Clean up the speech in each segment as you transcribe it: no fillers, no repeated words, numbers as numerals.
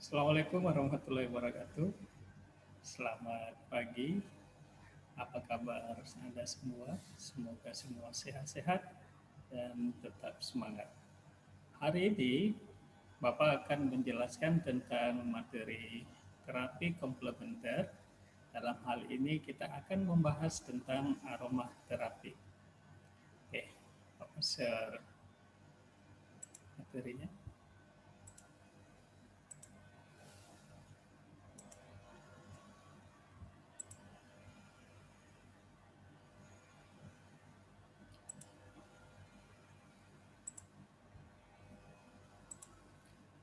Assalamualaikum warahmatullahi wabarakatuh. Selamat pagi. Apa kabar Anda semua? Semoga semua sehat-sehat dan tetap semangat. Hari ini Bapak akan menjelaskan tentang materi terapi komplementer. Dalam hal ini kita akan membahas tentang aromaterapi. Oke, Bapak share materinya.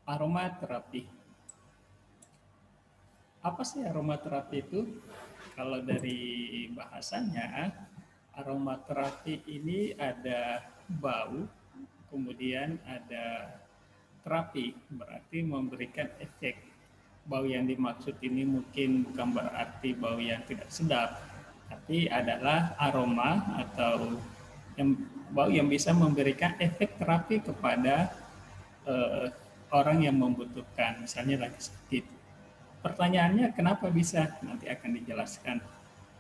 Aromaterapi. Apa sih aromaterapi itu? Kalau dari bahasanya, aromaterapi ini ada bau, kemudian ada terapi, berarti memberikan efek. Bau yang dimaksud ini mungkin bukan berarti bau yang tidak sedap, tapi adalah aroma atau yang, bau yang bisa memberikan efek terapi kepada eh, orang yang membutuhkan, misalnya lagi sakit. Pertanyaannya kenapa bisa? Nanti akan dijelaskan.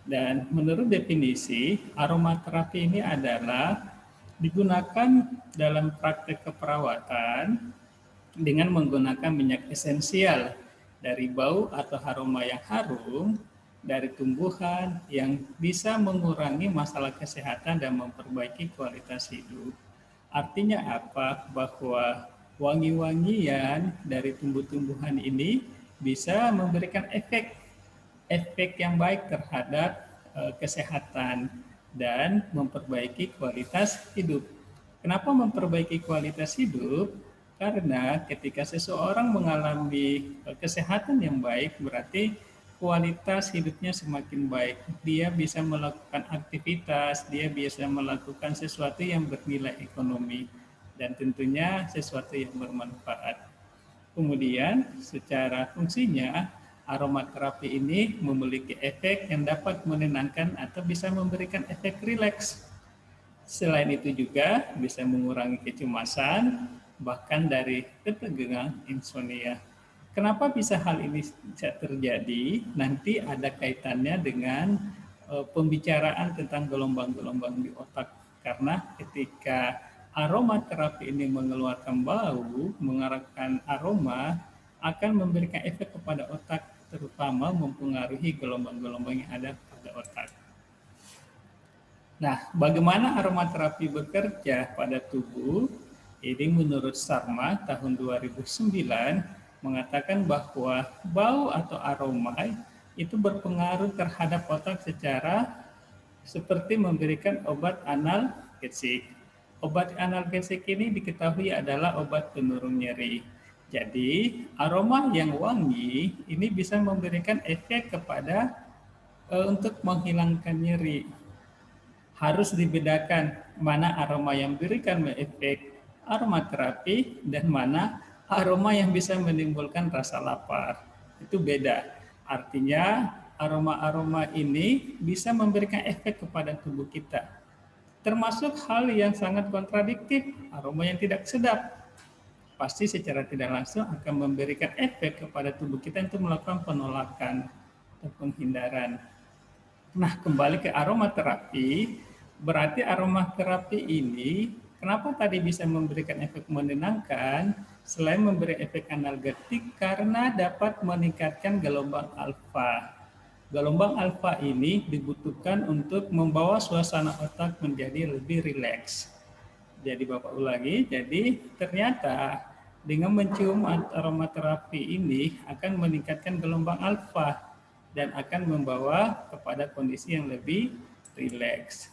Dan menurut definisi, aromaterapi ini adalah digunakan dalam praktek keperawatan dengan menggunakan minyak esensial dari bau atau aroma yang harum dari tumbuhan yang bisa mengurangi masalah kesehatan dan memperbaiki kualitas hidup. Artinya apa? Bahwa wangi-wangian dari tumbuh-tumbuhan ini bisa memberikan efek yang baik terhadap kesehatan dan memperbaiki kualitas hidup. Kenapa memperbaiki kualitas hidup? Karena ketika seseorang mengalami kesehatan yang baik, berarti kualitas hidupnya semakin baik. Dia bisa melakukan aktivitas, dia bisa melakukan sesuatu yang bernilai ekonomi, dan tentunya sesuatu yang bermanfaat. Kemudian secara fungsinya, aromaterapi ini memiliki efek yang dapat menenangkan atau bisa memberikan efek rileks. Selain itu juga bisa mengurangi kecemasan, bahkan dari ketegangan insomnia. Kenapa bisa hal ini bisa terjadi? Nanti ada kaitannya dengan pembicaraan tentang gelombang-gelombang di otak. Karena ketika aromaterapi ini mengeluarkan bau, mengarahkan aroma, akan memberikan efek kepada otak, terutama mempengaruhi gelombang-gelombang yang ada pada otak. Nah, bagaimana aromaterapi bekerja pada tubuh? Ini menurut Sharma tahun 2009 mengatakan bahwa bau atau aroma itu berpengaruh terhadap otak secara seperti memberikan obat analgesik. Obat analgesik ini diketahui adalah obat penurun nyeri. Jadi, aroma yang wangi ini bisa memberikan efek kepada untuk menghilangkan nyeri. Harus dibedakan mana aroma yang memberikan efek aromaterapi dan mana aroma yang bisa menimbulkan rasa lapar. Itu beda. Artinya aroma-aroma ini bisa memberikan efek kepada tubuh kita. Termasuk hal yang sangat kontradiktif, aroma yang tidak sedap. Pasti secara tidak langsung akan memberikan efek kepada tubuh kita untuk melakukan penolakan atau penghindaran. Nah, kembali ke aromaterapi, berarti aromaterapi ini kenapa tadi bisa memberikan efek menenangkan selain memberi efek analgetik karena dapat meningkatkan gelombang alfa. Gelombang alfa ini dibutuhkan untuk membawa suasana otak menjadi lebih rileks. Jadi Bapak ulangi, jadi ternyata dengan mencium aromaterapi ini akan meningkatkan gelombang alfa dan akan membawa kepada kondisi yang lebih rileks.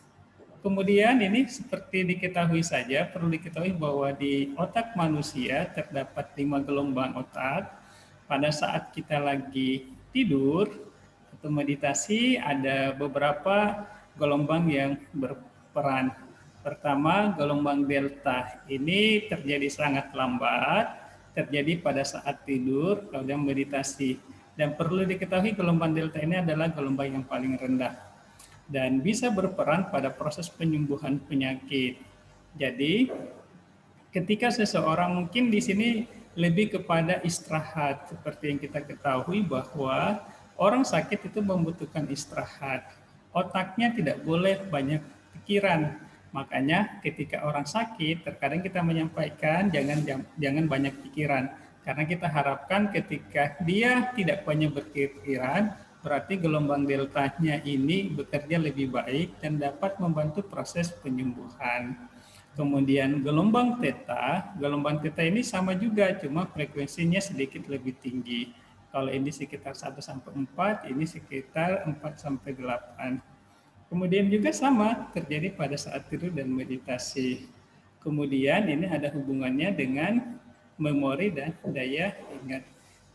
Kemudian ini seperti diketahui saja, perlu diketahui bahwa di otak manusia terdapat 5 gelombang otak. Pada saat kita lagi tidur atau meditasi ada beberapa gelombang yang berperan. Pertama, gelombang delta ini terjadi sangat lambat, terjadi pada saat tidur, kemudian meditasi. Dan perlu diketahui gelombang delta ini adalah gelombang yang paling rendah dan bisa berperan pada proses penyembuhan penyakit. Jadi, ketika seseorang mungkin di sini lebih kepada istirahat. Seperti yang kita ketahui bahwa orang sakit itu membutuhkan istirahat. Otaknya tidak boleh banyak pikiran. Makanya ketika orang sakit, terkadang kita menyampaikan jangan banyak pikiran. Karena kita harapkan ketika dia tidak banyak berpikiran, berarti gelombang deltanya ini bekerja lebih baik dan dapat membantu proses penyembuhan. Kemudian gelombang theta ini sama juga, cuma frekuensinya sedikit lebih tinggi. Kalau ini sekitar 1 sampai 4, ini sekitar 4 sampai 8. Kemudian juga sama terjadi pada saat tidur dan meditasi. Kemudian ini ada hubungannya dengan memori dan daya ingat.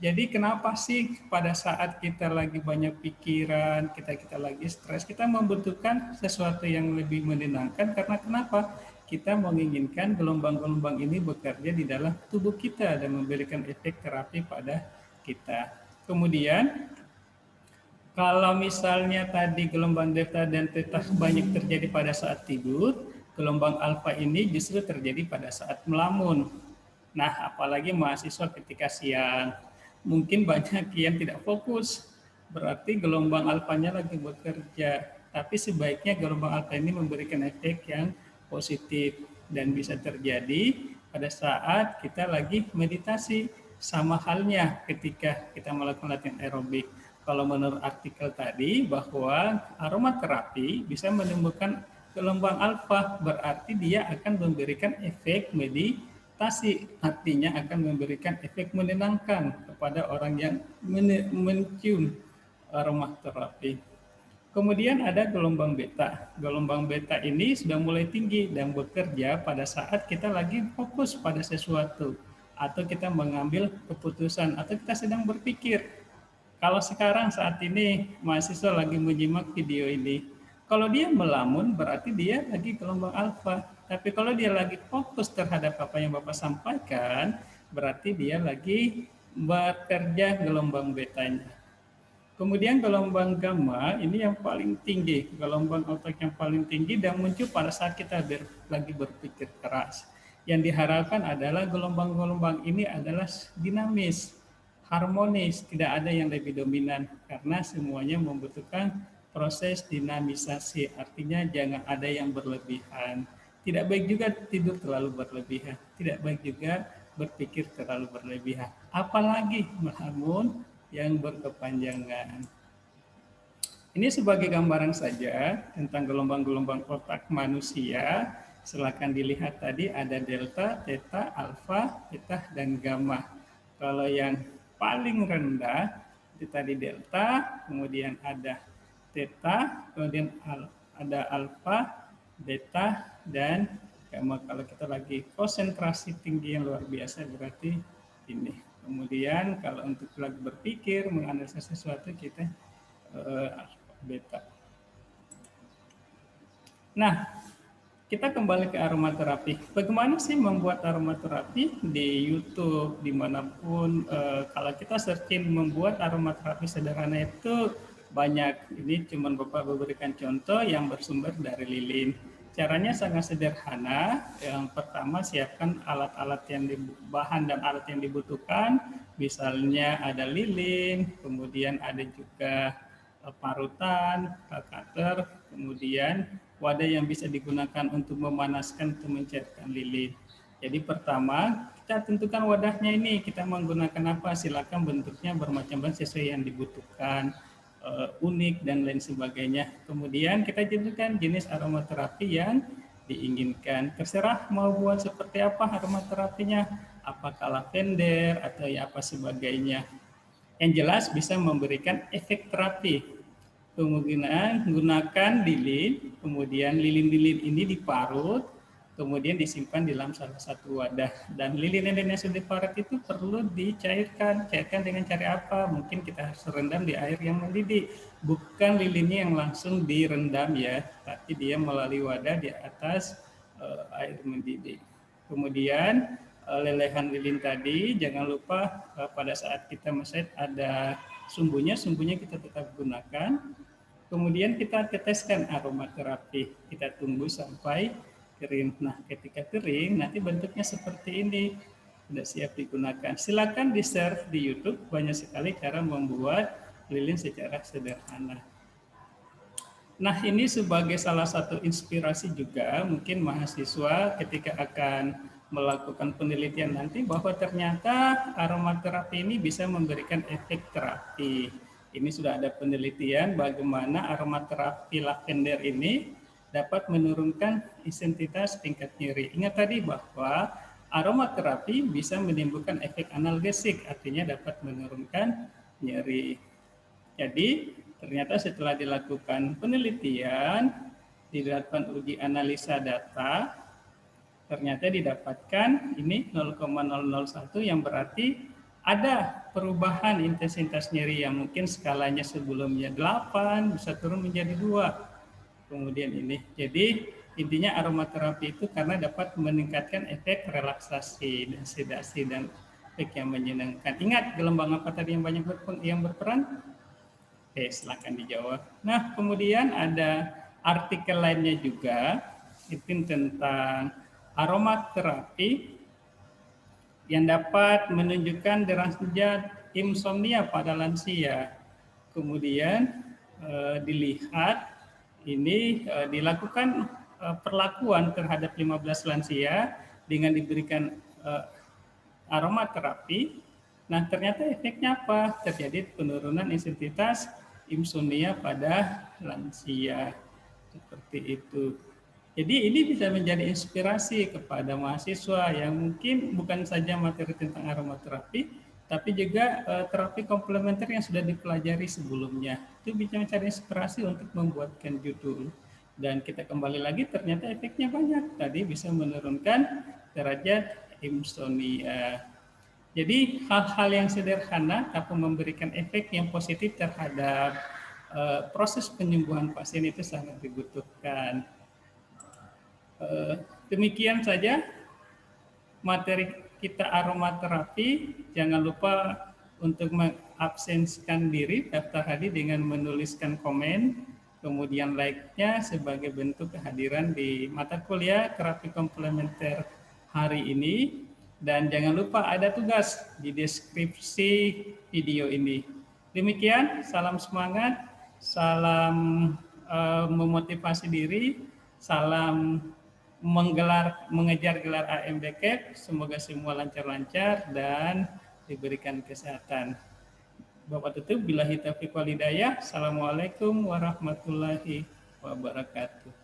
Jadi kenapa sih pada saat kita lagi banyak pikiran, kita lagi stres, kita membutuhkan sesuatu yang lebih menenangkan karena kenapa? Kita menginginkan gelombang-gelombang ini bekerja di dalam tubuh kita dan memberikan efek terapi pada kita. Kemudian kalau misalnya tadi gelombang delta dan theta banyak terjadi pada saat tidur, gelombang alfa ini justru terjadi pada saat melamun. Nah, apalagi mahasiswa ketika siang, mungkin banyak yang tidak fokus, berarti gelombang alfanya lagi bekerja. Tapi sebaiknya gelombang alfa ini memberikan efek yang positif dan bisa terjadi pada saat kita lagi meditasi. Sama halnya ketika kita melakukan latihan aerobik. Kalau menurut artikel tadi bahwa aromaterapi bisa menimbulkan gelombang alfa, berarti dia akan memberikan efek meditasi, artinya akan memberikan efek menenangkan kepada orang yang mencium aromaterapi. Kemudian ada gelombang beta. Gelombang beta ini sudah mulai tinggi dan bekerja pada saat kita lagi fokus pada sesuatu atau kita mengambil keputusan atau kita sedang berpikir. Kalau sekarang saat ini mahasiswa lagi menyimak video ini, kalau dia melamun berarti dia lagi gelombang alfa. Tapi kalau dia lagi fokus terhadap apa yang Bapak sampaikan, berarti dia lagi bekerja gelombang betanya. Kemudian gelombang gamma ini yang paling tinggi, gelombang otak yang paling tinggi dan muncul pada saat kita lagi berpikir keras. Yang diharapkan adalah gelombang-gelombang ini adalah dinamis, harmonis, tidak ada yang lebih dominan karena semuanya membutuhkan proses dinamisasi. Artinya jangan ada yang berlebihan. Tidak baik juga tidur terlalu berlebihan, tidak baik juga berpikir terlalu berlebihan. Apalagi melamun yang berkepanjangan. Ini sebagai gambaran saja tentang gelombang-gelombang otak manusia. Silakan dilihat tadi ada delta, theta, alfa, beta, dan gamma. Kalau yang paling rendah itu tadi delta, kemudian ada theta, kemudian ada alfa, beta, dan gamma. Kalau kita lagi konsentrasi tinggi yang luar biasa berarti ini. Kemudian kalau untuk lagi berpikir, menganalisa sesuatu kita beta. Nah, kita kembali ke aromaterapi. Bagaimana sih membuat aromaterapi di YouTube, dimanapun. Kalau kita searching membuat aromaterapi sederhana itu banyak. Ini cuma Bapak memberikan contoh yang bersumber dari lilin. Caranya sangat sederhana. Yang pertama siapkan alat-alat yang bahan dan alat yang dibutuhkan. Misalnya ada lilin, kemudian ada juga parutan, cutter, kemudian wadah yang bisa digunakan untuk memanaskan atau mencairkan lilin. Jadi pertama kita tentukan wadahnya ini, kita menggunakan apa, silakan bentuknya bermacam-macam sesuai yang dibutuhkan, unik dan lain sebagainya. Kemudian kita tentukan jenis aromaterapi yang diinginkan. Terserah mau buat seperti apa aromaterapinya, apakah lavender atau ya apa sebagainya. Yang jelas bisa memberikan efek terapi. Kemudian gunakan lilin, kemudian lilin-lilin ini diparut, kemudian disimpan di dalam salah satu wadah. Dan lilin-lilin yang sudah diparut itu perlu dicairkan. Cairkan dengan cara apa? Mungkin kita harus rendam di air yang mendidih. Bukan lilinnya yang langsung direndam ya, tapi dia melalui wadah di atas air mendidih. Kemudian lelehan lilin tadi, jangan lupa pada saat kita meset ada sumbunya kita tetap gunakan. Kemudian kita teteskan aromaterapi, kita tunggu sampai kering. Nah, ketika kering nanti bentuknya seperti ini. sudah siap digunakan. Silakan di-share di YouTube, banyak sekali cara membuat lilin secara sederhana. Nah, ini sebagai salah satu inspirasi juga mungkin mahasiswa ketika akan melakukan penelitian nanti bahwa ternyata aromaterapi ini bisa memberikan efek terapi. Ini sudah ada penelitian bagaimana aromaterapi lavender ini dapat menurunkan intensitas tingkat nyeri. Ingat tadi bahwa aromaterapi bisa menimbulkan efek analgesik, artinya dapat menurunkan nyeri. Jadi ternyata setelah dilakukan penelitian, dilakukan uji analisa data, ternyata didapatkan ini 0,001 yang berarti ada perubahan intensitas nyeri yang mungkin skalanya sebelumnya 8 bisa turun menjadi 2. Kemudian ini. Jadi intinya aromaterapi itu karena dapat meningkatkan efek relaksasi dan sedasi dan efek yang menyenangkan. Ingat gelombang apa tadi yang banyak yang berperan? Oke, silakan dijawab. Nah, kemudian ada artikel lainnya juga, itu tentang aromaterapi yang dapat menunjukkan derajat insomnia pada lansia. Kemudian dilihat ini dilakukan perlakuan terhadap 15 lansia dengan diberikan aromaterapi. Nah, ternyata efeknya apa? Terjadi penurunan intensitas insomnia pada lansia. Seperti itu. Jadi ini bisa menjadi inspirasi kepada mahasiswa yang mungkin bukan saja materi tentang aromaterapi, tapi juga terapi komplementer yang sudah dipelajari sebelumnya. Itu bisa mencari inspirasi untuk membuatkan judul. Dan kita kembali lagi ternyata efeknya banyak. Tadi bisa menurunkan derajat insomnia. Jadi hal-hal yang sederhana tapi memberikan efek yang positif terhadap proses penyembuhan pasien itu sangat dibutuhkan. Demikian saja materi kita aromaterapi. Jangan lupa untuk mengabsensikan diri daftar hadir dengan menuliskan komen, kemudian like-nya sebagai bentuk kehadiran di mata kuliah terapi komplementer hari ini. Dan jangan lupa ada tugas di deskripsi video ini. Demikian, salam semangat, salam memotivasi diri, salam mengejar gelar AMDCAP. Semoga semua lancar-lancar dan diberikan kesehatan. Bapak tutup, billahi taufiq wal hidayah. Assalamualaikum warahmatullahi wabarakatuh.